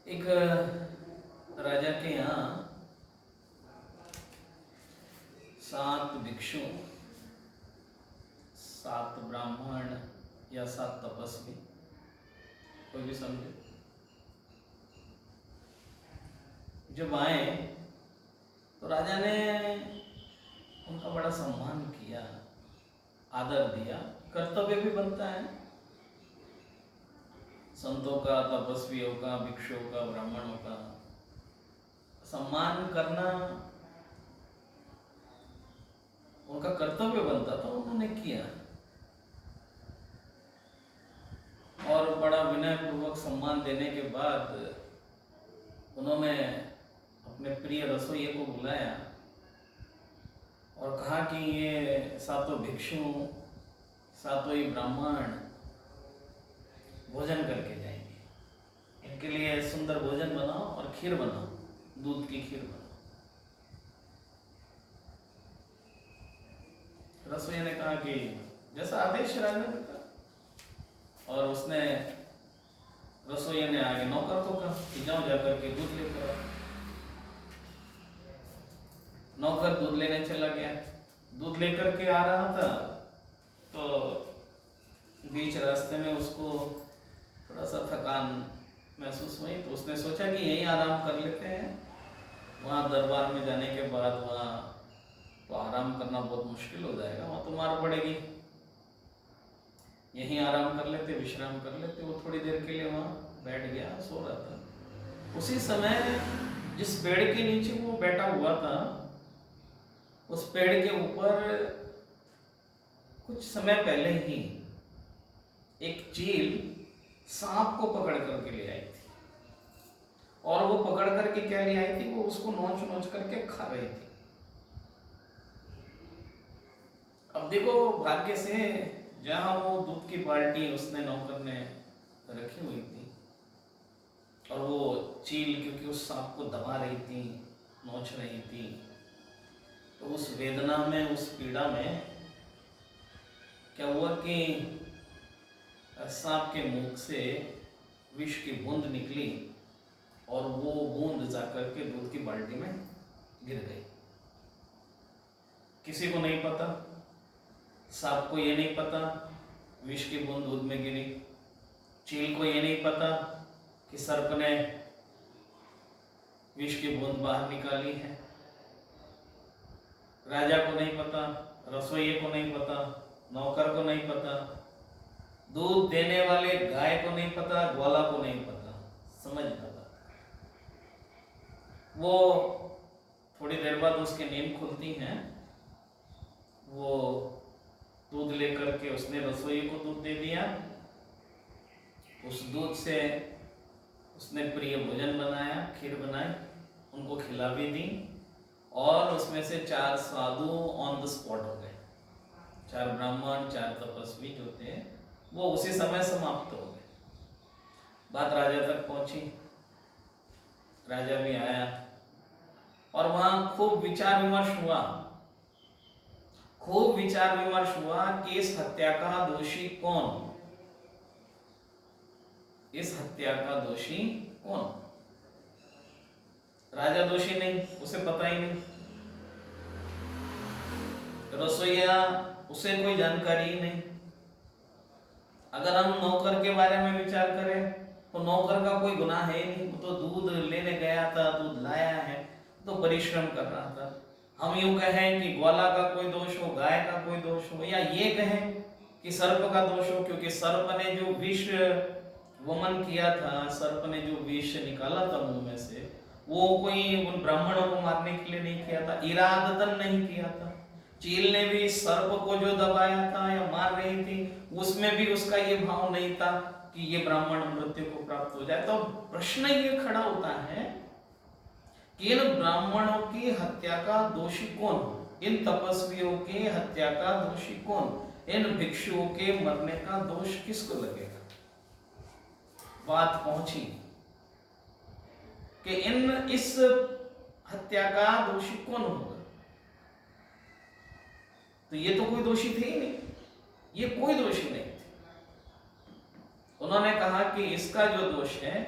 एक राजा के यहाँ 7 भिक्षु, 7 ब्राह्मण या 7 तपस्वी, कोई भी समझे, जब आए तो राजा ने उनका बड़ा सम्मान किया, आदर दिया। कर्तव्य भी बनता है संतों का, तपस्वियों का, भिक्षुओं का, ब्राह्मणों का सम्मान करना उनका कर्तव्य बनता था, उन्होंने किया। और बड़ा विनय पूर्वक सम्मान देने के बाद उन्होंने अपने प्रिय रसोइये को बुलाया और कहा कि ये 7 भिक्षु, 7 ही ब्राह्मण भोजन करके जाएंगे, इनके लिए सुंदर भोजन बनाओ और खीर बनाओ, दूध की खीर बनाओ। रसोइया ने कहा कि जैसा आदेश राजा ने कहा, और उसने रसोइया ने आगे नौकर को कहा कि जाओ जाकर के दूध लेकर आओ। नौकर दूध लेने चला गया। दूध लेकर के आ रहा था तो बीच रास्ते में उसको थोड़ा सा थकान महसूस हुई, तो उसने सोचा कि यहीं आराम कर लेते हैं। वहाँ दरबार में जाने के बाद वहाँ तो आराम करना बहुत मुश्किल हो जाएगा, वहाँ तो मार पड़ेगी, यहीं आराम कर लेते, विश्राम कर लेते। वो थोड़ी देर के लिए वहाँ बैठ गया, सो रहा था। उसी समय जिस पेड़ के नीचे वो बैठा हुआ था, उस पेड़ के ऊपर कुछ समय पहले ही एक चील सांप को पकड़ करके ले आई थी, और वो पकड़ करके क्या ले आई थी, वो उसको नोच नोच करके खा रही थी। अब देखो, भाग्य से जहां वो दूध की बाल्टी उसने नौकर ने रखी हुई थी, और वो चील क्योंकि उस सांप को दबा रही थी, नोच रही थी, तो उस वेदना में, उस पीड़ा में क्या हुआ कि सांप के मुख से विष की बूंद निकली, और वो बूंद जाकर के दूध की बाल्टी में गिर गई। किसी को नहीं पता, सांप को ये नहीं पता विष की बूंद दूध में गिरी, चील को ये नहीं पता कि सर्प ने विष की बूंद बाहर निकाली है, राजा को नहीं पता, रसोइये को नहीं पता, नौकर को नहीं पता, दूध देने वाले गाय को नहीं पता, ग्वाला को नहीं पता, समझ पता। वो थोड़ी देर बाद उसकी नींद खुलती हैं, वो दूध लेकर के उसने रसोइये को दूध दे दिया। उस दूध से उसने प्रिय भोजन बनाया, खीर बनाई, उनको खिला भी दी, और उसमें से 4 साधु ऑन द स्पॉट हो गए। 4 ब्राह्मण, 4 तपस्वी जो थे वो उसी समय समाप्त हो गए। बात राजा तक पहुंची, राजा भी आया, और वहां खूब विचार विमर्श हुआ, खूब विचार विमर्श हुआ कि इस हत्या का दोषी कौन, इस हत्या का दोषी कौन। राजा दोषी नहीं, उसे पता ही नहीं, रसोइया उसे कोई जानकारी ही नहीं। अगर हम नौकर के बारे में विचार करें तो नौकर का कोई गुनाह है नहीं, वो तो दूध लेने गया था, दूध लाया है, तो परिश्रम कर रहा था। हम यूं कहें कि ग्वाला का कोई दोष हो, गाय का कोई दोष हो, या ये कहें कि सर्प का दोष हो, क्योंकि सर्प ने जो विष वमन किया था, सर्प ने जो विष निकाला था मुंह में से, वो कोई उन ब्राह्मणों को मारने के लिए नहीं किया था, इरादतन नहीं किया था। चील ने भी सर्प को जो दबाया था या मार रही थी, उसमें भी उसका ये भाव नहीं था कि ये ब्राह्मण मृत्यु को प्राप्त हो जाए। तो प्रश्न ये खड़ा होता है कि इन ब्राह्मणों की हत्या का दोषी कौन, इन तपस्वियों की हत्या का दोषी कौन, इन भिक्षुओं के मरने का दोष किसको लगेगा। बात पहुंची कि इस हत्या का दोषी कौन होगा। तो ये तो कोई दोषी थे ही नहीं, ये कोई दोषी नहीं थे। उन्होंने कहा कि इसका जो दोष है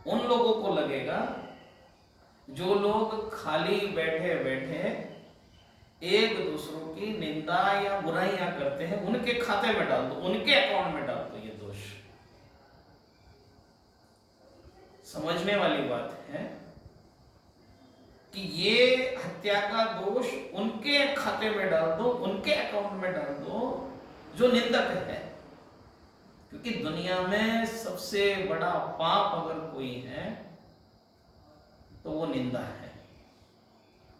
उन लोगों को लगेगा जो लोग खाली बैठे बैठे एक दूसरों की निंदा या बुराइयां करते हैं, उनके खाते में डाल दो, उनके अकाउंट में डाल दो ये दोष। समझने वाली बात है कि ये हत्या का दोष उनके खाते में डाल दो, उनके अकाउंट में डाल दो जो निंदक है। क्योंकि दुनिया में सबसे बड़ा पाप अगर कोई है तो वो निंदा है,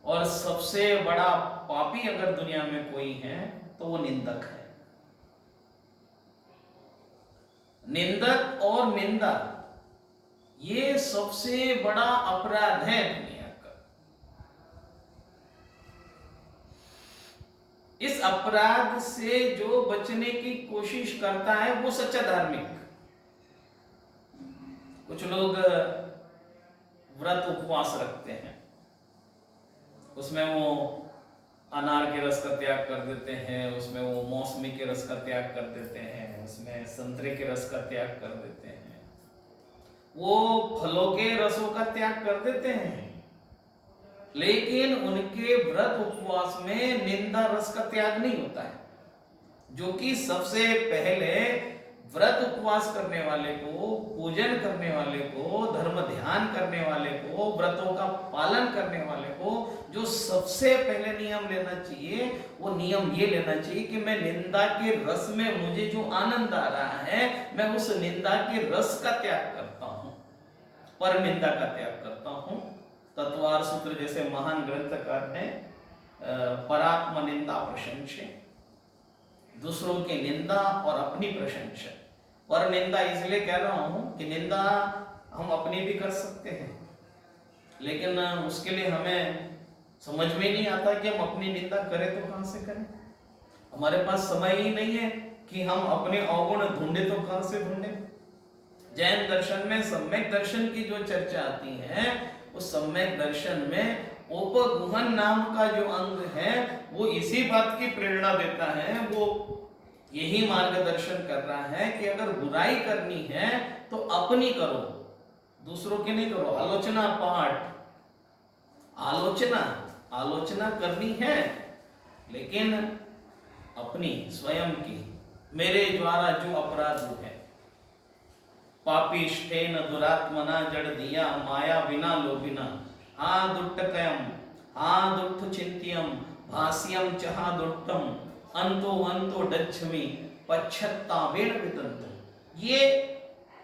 और सबसे बड़ा पापी अगर दुनिया में कोई है तो वो निंदक है। निंदक और निंदा ये सबसे बड़ा अपराध है दुनिया का। इस अपराध से जो बचने की कोशिश करता है वो सच्चा धार्मिक। कुछ लोग व्रत उपवास रखते हैं, उसमें वो अनार के रस का त्याग कर देते हैं, उसमें वो मौसमी के रस का त्याग कर देते हैं, उसमें संतरे के रस का त्याग कर देते हैं, वो फलों के रसों का त्याग कर देते हैं, लेकिन उनके व्रत उपवास में निंदा रस का त्याग नहीं होता है। जो कि सबसे पहले व्रत उपवास करने वाले को, पूजन करने वाले को, धर्म ध्यान करने वाले को, व्रतों का पालन करने वाले को जो सबसे पहले नियम लेना चाहिए, वो नियम ये लेना चाहिए कि मैं निंदा के रस में मुझे जो आनंद आ रहा है, मैं उस निंदा के रस का त्याग करता हूं, पर निंदा का त्याग करता हूं। तत्वार सूत्र जैसे महान ग्रंथकार है, परात्म निंदा प्रशंसा, दूसरों की निंदा और अपनी प्रशंसा। पर निंदा इसलिए कह रहा हूं कि निंदा हम अपनी भी कर सकते हैं, लेकिन उसके लिए हमें समझ में नहीं आता कि हम अपनी निंदा करें तो कहां से करें। हमारे पास समय ही नहीं है कि हम अपने अवगुण ढूंढे तो कहां से ढूंढे। जैन दर्शन में सम्यक दर्शन की जो चर्चा आती है, उस सम्यक दर्शन में उपगुहन नाम का जो अंग है वो इसी बात की प्रेरणा देता है, वो यही मार्गदर्शन कर रहा है कि अगर बुराई करनी है तो अपनी करो, दूसरों की नहीं करो। आलोचना पाठ, आलोचना करनी है लेकिन अपनी स्वयं की। मेरे द्वारा जो अपराध है, पापिष्ठेन दुरात्मना जड़ दिया माया विना लोभिना, हा दुट्टकयम हा दुट्ठ चिंत्यम भास्यम चहा दुट्टम अंतो अंतो डच्छमि पश्चत्तावेन वितंतु। ये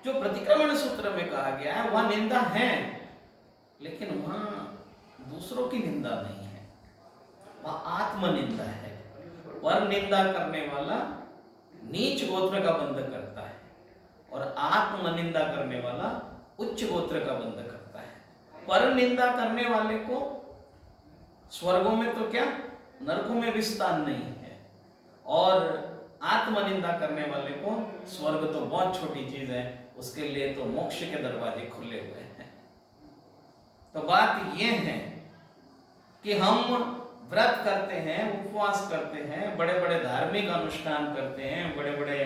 जो प्रतिक्रमण सूत्र में कहा गया है वह निंदा है, लेकिन वहां दूसरों की निंदा नहीं है, वह आत्मनिंदा है। पर निंदा करने वाला नीच गोत्र का बंध करता है और आत्मनिंदा करने वाला उच्च गोत्र का बंध करता है। पर निंदा करने वाले को स्वर्गों में तो क्या, नरकों में भी स्थान नहीं है, और आत्मनिंदा करने वाले को स्वर्ग तो बहुत छोटी चीज है, उसके लिए तो मोक्ष के दरवाजे खुले हुए हैं। तो बात यह है कि हम व्रत करते हैं, उपवास करते हैं, बड़े बड़े धार्मिक अनुष्ठान करते हैं, बड़े बड़े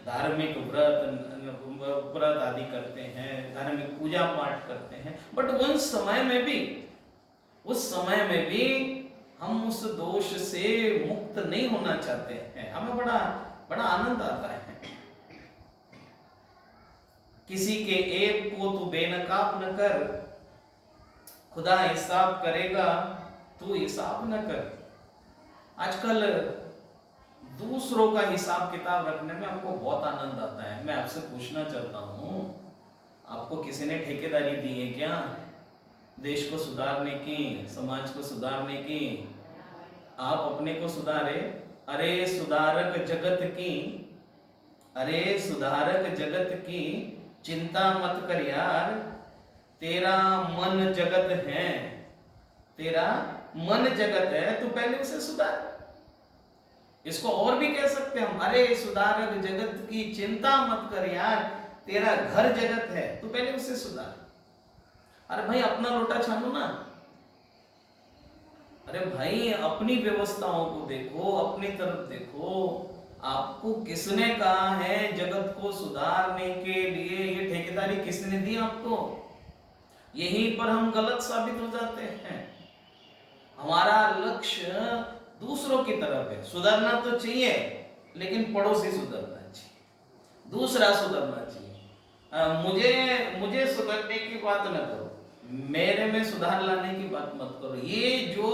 धार्मिक व्रत आदि करते हैं, धार्मिक पूजा पाठ करते हैं, बट उस समय में भी हम उस दोष से मुक्त नहीं होना चाहते हैं। हमें बड़ा बड़ा आनंद आता है। किसी के एक को तू बेनकाब न कर, खुदा हिसाब करेगा तू हिसाब न कर। आजकल दूसरों का हिसाब किताब रखने में हमको बहुत आनंद आता है। मैं आपसे पूछना चाहता हूं, आपको किसी ने ठेकेदारी दी है क्या देश को सुधारने की, समाज को सुधारने की? आप अपने को सुधारे। अरे सुधारक जगत की चिंता मत कर यार, तेरा मन जगत है, तेरा मन जगत है, तू पहले उसे सुधार। इसको और भी कह सकते हैं हम, अरे सुधारक जगत की चिंता मत कर यार, तेरा घर जगत है, तू पहले उसे सुधार। अरे भाई अपना लोटा छानो ना, अरे भाई अपनी व्यवस्थाओं को देखो, अपनी तरफ देखो। आपको किसने कहा है जगत को सुधारने के लिए? ये ठेकेदारी किसने दी आपको? यहीं पर हम गलत साबित हो जाते हैं। हमारा लक्ष्य दूसरों की तरफ है। सुधरना तो चाहिए, लेकिन पड़ोसी सुधरना चाहिए, दूसरा सुधरना चाहिए। मुझे मुझे सुधरने की बात न करो, मेरे में सुधार लाने की बात मत करो। ये जो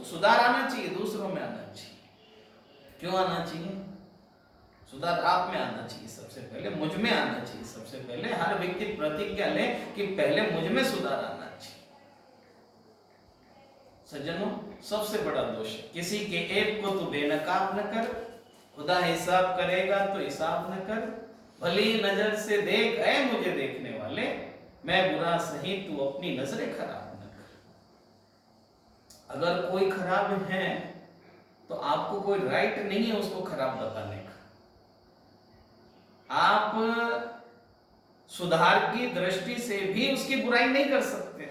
सुधार आना चाहिए, दूसरों में आना चाहिए। क्यों आना चाहिए? सुधार आप में आना चाहिए, सबसे पहले मुझ में आना चाहिए। सबसे पहले हर व्यक्ति प्रतिज्ञा ले कि पहले मुझ में सुधार आना चाहिए। सज्जनों, सबसे बड़ा दोष है किसी के एक को तू बेनकाब न कर, खुदा हिसाब करेगा तो हिसाब न कर। भली नजर से देख ऐ मुझे देखने वाले, मैं बुरा सही तू अपनी नजरें खराब न कर। अगर कोई खराब है तो आपको कोई राइट नहीं है उसको खराब बताने का। आप सुधार की दृष्टि से भी उसकी बुराई नहीं कर सकते।